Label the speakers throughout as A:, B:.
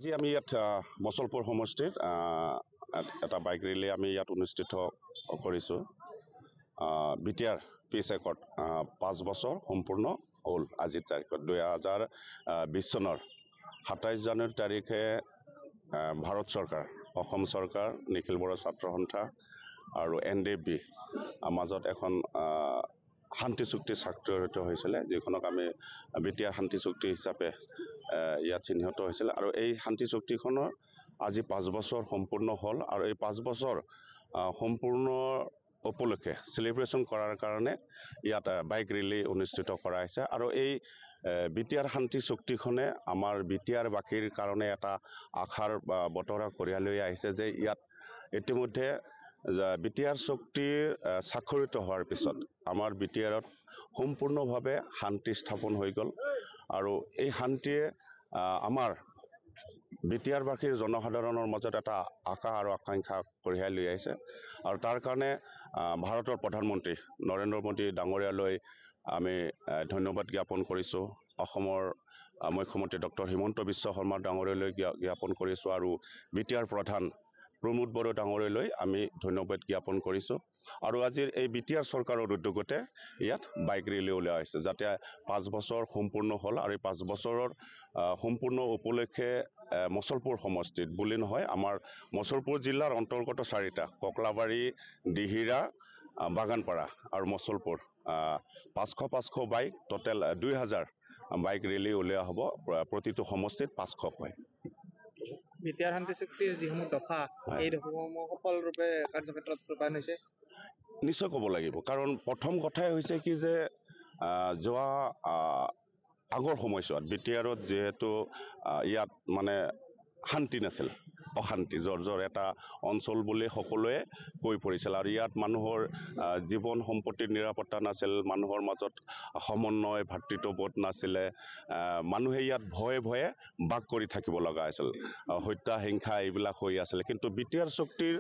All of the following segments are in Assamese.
A: আজি আমি ইয়াত মছলপুৰ সমষ্টিত এটা বাইক ৰেলী আমি ইয়াত অনুষ্ঠিত কৰিছোঁ। বিটিআৰ পিচ একৰ্ড 5 বছৰ সম্পূৰ্ণ হ'ল আজিৰ তাৰিখত। 2020 চনৰ 27 জানুৱাৰী তাৰিখে ভাৰত চৰকাৰ, অসম চৰকাৰ, নিখিল বড়ো ছাত্ৰ সন্থা আৰু NDFB মাজত এখন শান্তি চুক্তি স্বাক্ষৰিত হৈছিলে, যিখনক আমি বিটিআৰ শান্তি চুক্তি হিচাপে ইয়াত চিহ্নিত হৈছিল। আৰু এই শান্তি চুক্তিখনৰ আজি 5 বছৰ সম্পূৰ্ণ হ'ল আৰু এই 5 বছৰ সম্পূৰ্ণ উপলক্ষে চেলিব্ৰেশ্যন কৰাৰ কাৰণে ইয়াত বাইক ৰেলী অনুষ্ঠিত কৰা হৈছে। আৰু এই বিটিআৰ শান্তি চুক্তিখনে আমাৰ বিটিআৰ বাসীৰ কাৰণে এটা আশাৰ বতৰা কঢ়িয়াই লৈ আহিছে যে ইয়াত ইতিমধ্যে বিটিআৰ চুক্তি স্বাক্ষৰিত হোৱাৰ পিছত আমাৰ বিটিআৰত সম্পূৰ্ণভাৱে শান্তি স্থাপন হৈ গ'ল। আৰু এই শান্তিয়ে আমাৰ বিটিআৰবাসীৰ জনসাধাৰণৰ মাজত এটা আশা আৰু আকাংক্ষা কঢ়িয়াই লৈ আহিছে। আৰু তাৰ কাৰণে ভাৰতৰ প্ৰধানমন্ত্ৰী নৰেন্দ্ৰ মোদী ডাঙৰীয়ালৈ আমি ধন্যবাদ জ্ঞাপন কৰিছোঁ। অসমৰ মুখ্যমন্ত্ৰী ডক্টৰ হিমন্ত বিশ্ব শৰ্মা ডাঙৰীয়ালৈ জ্ঞাপন কৰিছোঁ। আৰু বিটিআৰ প্ৰধান প্ৰমোদ বড়ো ডাঙৰীয়ালৈ আমি ধন্যবাদ জ্ঞাপন কৰিছোঁ। আৰু আজিৰ এই বিটিআৰ চৰকাৰৰ উদ্যোগতে ইয়াত বাইক ৰেলী উলিওৱা হৈছে, যাতে 5 বছৰ সম্পূৰ্ণ হ'ল। আৰু এই 5 বছৰৰ সম্পূৰ্ণ উপলক্ষে মছলপুৰ সমষ্টিত বুলি নহয়, আমাৰ মছলপুৰ জিলাৰ অন্তৰ্গত 4টা ককলাবাৰী, দিহিৰা, বাগানপাৰা আৰু Musalpur 500 bike, total 2000 bike rally উলিওৱা হ'ব। প্ৰতিটো সমষ্টিত 500কৈ।
B: বিটিআৰ শান্তি চুক্তিৰ যিসমূহ দফা, এই দফাসমূহ সফলৰূপে কাৰ্যক্ষেত্ৰত ৰূপায়ণ হৈছে
A: নিশ্চয় ক'ব লাগিব। কাৰণ প্ৰথম কথাই হৈছে কি যে যোৱা আগৰ সময়ছোৱাত বিটিআৰত যিহেতু ইয়াত মানে শান্তি নাছিল, অশান্তি জৰ্জৰ এটা অঞ্চল বুলি সকলোৱে কৈ পৰিছিল। আৰু ইয়াত মানুহৰ জীৱন সম্পত্তিৰ নিৰাপত্তা নাছিল, মানুহৰ মাজত সমন্বয় ভাতৃত্ববোধ নাছিলে, মানুহে ইয়াত ভয়ে ভয়ে বাস কৰি থাকিব লগা হৈছিল, হত্যা হিংসা এইবিলাক হৈ আছিলে। কিন্তু বিটিআৰ চুক্তিৰ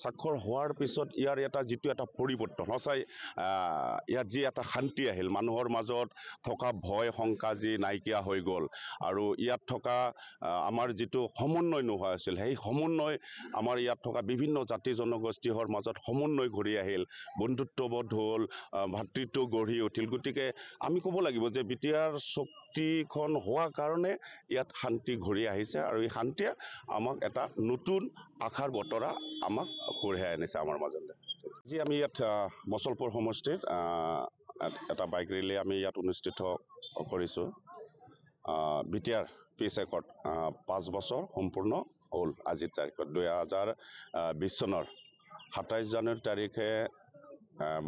A: স্বাক্ষৰ হোৱাৰ পিছত ইয়াৰ যিটো এটা পৰিৱৰ্তন সঁচাই ইয়াত যি এটা শান্তি আহিল, মানুহৰ মাজত থকা ভয় শংকা যি নাইকিয়া হৈ গ'ল। আৰু ইয়াত থকা আমাৰ যিটো সমন্বয় নোহোৱা আছিল, সেই সমন্বয় আমাৰ ইয়াত থকা বিভিন্ন জাতি জনগোষ্ঠীৰ মাজত সমন্বয় ঘূৰি আহিল, বন্ধুত্ববোধ হ'ল, ভাতৃত্ব গঢ়ি উঠিল। গতিকে আমি ক'ব লাগিব যে বিটিআৰ চুক্তিখন হোৱাৰ কাৰণে ইয়াত শান্তি ঘূৰি আহিছে। আৰু এই শান্তিয়ে আমাক এটা নতুন আশাৰ বতৰা আমাক কঢ়িয়াই আনিছে আমাৰ মাজলৈ। আজি আমি ইয়াত মছলপুৰ সমষ্টিত এটা বাইক ৰেলী আমি ইয়াত অনুষ্ঠিত কৰিছোঁ। বিটিআৰ পিচ একৰ্ড 5 বছৰ সম্পূৰ্ণ হ'ল আজিৰ তাৰিখত। 2020 চনৰ 27 জানুৱাৰী তাৰিখে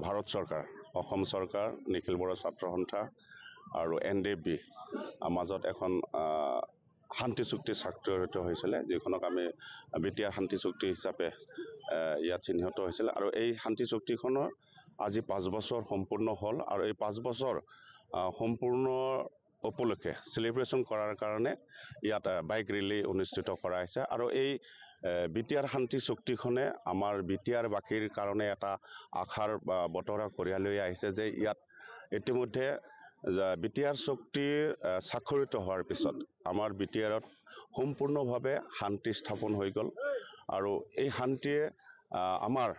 A: ভাৰত চৰকাৰ, অসম চৰকাৰ, নিখিল বড়ো ছাত্ৰ সন্থা আৰু NDFB মাজত এখন শান্তি চুক্তি স্বাক্ষৰিত হৈছিলে, যিখনক আমি বিটিআৰ শান্তি চুক্তি হিচাপে ইয়াত চিহ্নিত হৈছিল। আৰু এই শান্তি চুক্তিখনৰ আজি 5 বছৰ সম্পূৰ্ণ হ'ল আৰু এই 5 বছৰ সম্পূৰ্ণ উপলক্ষে চেলিব্ৰেশ্যন কৰাৰ কাৰণে ইয়াত বাইক ৰেলী অনুষ্ঠিত কৰা হৈছে। আৰু এই বিটিআৰ শান্তি চুক্তিখনে আমাৰ বিটিআৰ বাসীৰ কাৰণে এটা আশাৰ বতৰা কঢ়িয়াই লৈ আহিছে যে ইয়াত ইতিমধ্যে বিটিআৰ চুক্তি স্বাক্ষৰিত হোৱাৰ পিছত আমাৰ বিটিআৰত সম্পূৰ্ণভাৱে শান্তি স্থাপন হৈ গ'ল। আৰু এই শান্তিয়ে আমাৰ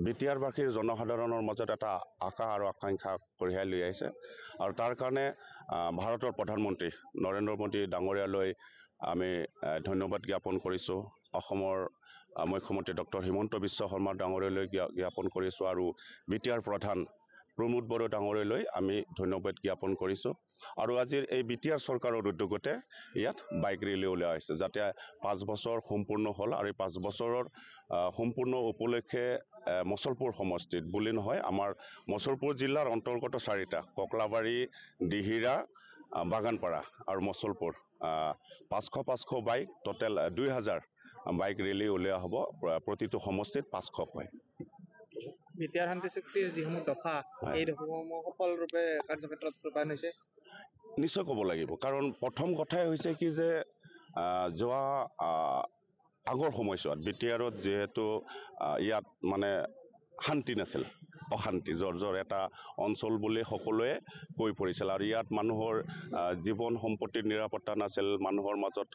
A: বিটিআৰবাসীৰ জনসাধাৰণৰ মাজত এটা আশা আৰু আকাংক্ষা কঢ়িয়াই লৈ আহিছে। আৰু তাৰ কাৰণে ভাৰতৰ প্ৰধানমন্ত্ৰী নৰেন্দ্ৰ মোদী ডাঙৰীয়ালৈ আমি ধন্যবাদ জ্ঞাপন কৰিছোঁ। অসমৰ মুখ্যমন্ত্ৰী ডক্টৰ হিমন্ত বিশ্ব শৰ্মা ডাঙৰীয়ালৈ জ্ঞাপন কৰিছোঁ। আৰু বিটিআৰ প্ৰধান প্ৰমোদ বড়ো ডাঙৰীয়ালৈ আমি ধন্যবাদ জ্ঞাপন কৰিছোঁ। আৰু আজিৰ এই বিটিআৰ চৰকাৰৰ উদ্যোগতে ইয়াত বাইক ৰেলী উলিওৱা হৈছে, যাতে 5 বছৰ সম্পূৰ্ণ হ'ল। আৰু এই 5 বছৰৰ সম্পূৰ্ণ উপলক্ষে মছলপুৰ সমষ্টিত বুলি নহয়, আমাৰ মছলপুৰ জিলাৰ অন্তৰ্গত 4টা ককলাবাৰী, দিহিৰা, বাগানপাৰা আৰু Musalpur 500 bike, total 2000 bike rally উলিওৱা হ'ব। প্ৰতিটো সমষ্টিত 500কৈ।
B: বিটিআৰ শান্তি চুক্তিৰ যিসমূহ দফা, এই দফাসমূহ সফলৰূপে কাৰ্যক্ষেত্ৰত ৰূপায়ণ হৈছে
A: নিশ্চয় ক'ব লাগিব। কাৰণ প্ৰথম কথাই হৈছে কি যে যোৱা আগৰ সময়ছোৱাত বিটিআৰত যিহেতু ইয়াত মানে শান্তি নাছিল, অশান্তি জৰ্জৰ এটা অঞ্চল বুলি সকলোৱে কৈ পৰিছিল। আৰু ইয়াত মানুহৰ জীৱন সম্পত্তিৰ নিৰাপত্তা নাছিল, মানুহৰ মাজত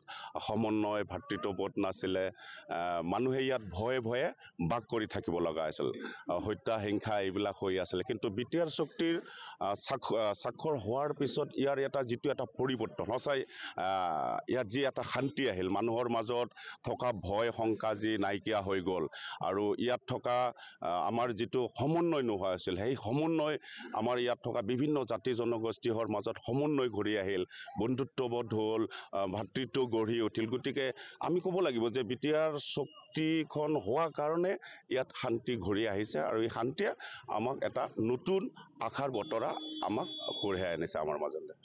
A: সমন্বয় ভাতৃত্ববোধ নাছিলে, মানুহে ইয়াত ভয়ে ভয়ে বাস কৰি থাকিব লগা হৈছিল, হত্যা হিংসা এইবিলাক হৈ আছিল। কিন্তু বিটিআৰ চুক্তিৰ স্বাক্ষৰ হোৱাৰ পিছত ইয়াৰ যিটো এটা পৰিৱৰ্তন, সঁচাই ইয়াত যি এটা শান্তি আহিল, মানুহৰ মাজত থকা ভয় শংকা যি নাইকিয়া হৈ গ'ল, আৰু ইয়াত থকা আমাৰ যিটো সমন্বয় নোহোৱা আছিল, সেই সমন্বয় আমাৰ ইয়াত থকা বিভিন্ন জাতি জনগোষ্ঠীৰ মাজত সমন্বয় ঘূৰি আহিল, বন্ধুত্ববোধ হ'ল, ভাতৃত্ব গঢ়ি উঠিল। গতিকে আমি ক'ব লাগিব যে বিটিআৰ চুক্তিখন হোৱাৰ কাৰণে ইয়াত শান্তি ঘূৰি আহিছে, আৰু এই শান্তিয়ে আমাক এটা নতুন আশাৰ বতৰা আমাক কঢ়িয়াই আনিছে আমাৰ মাজলৈ।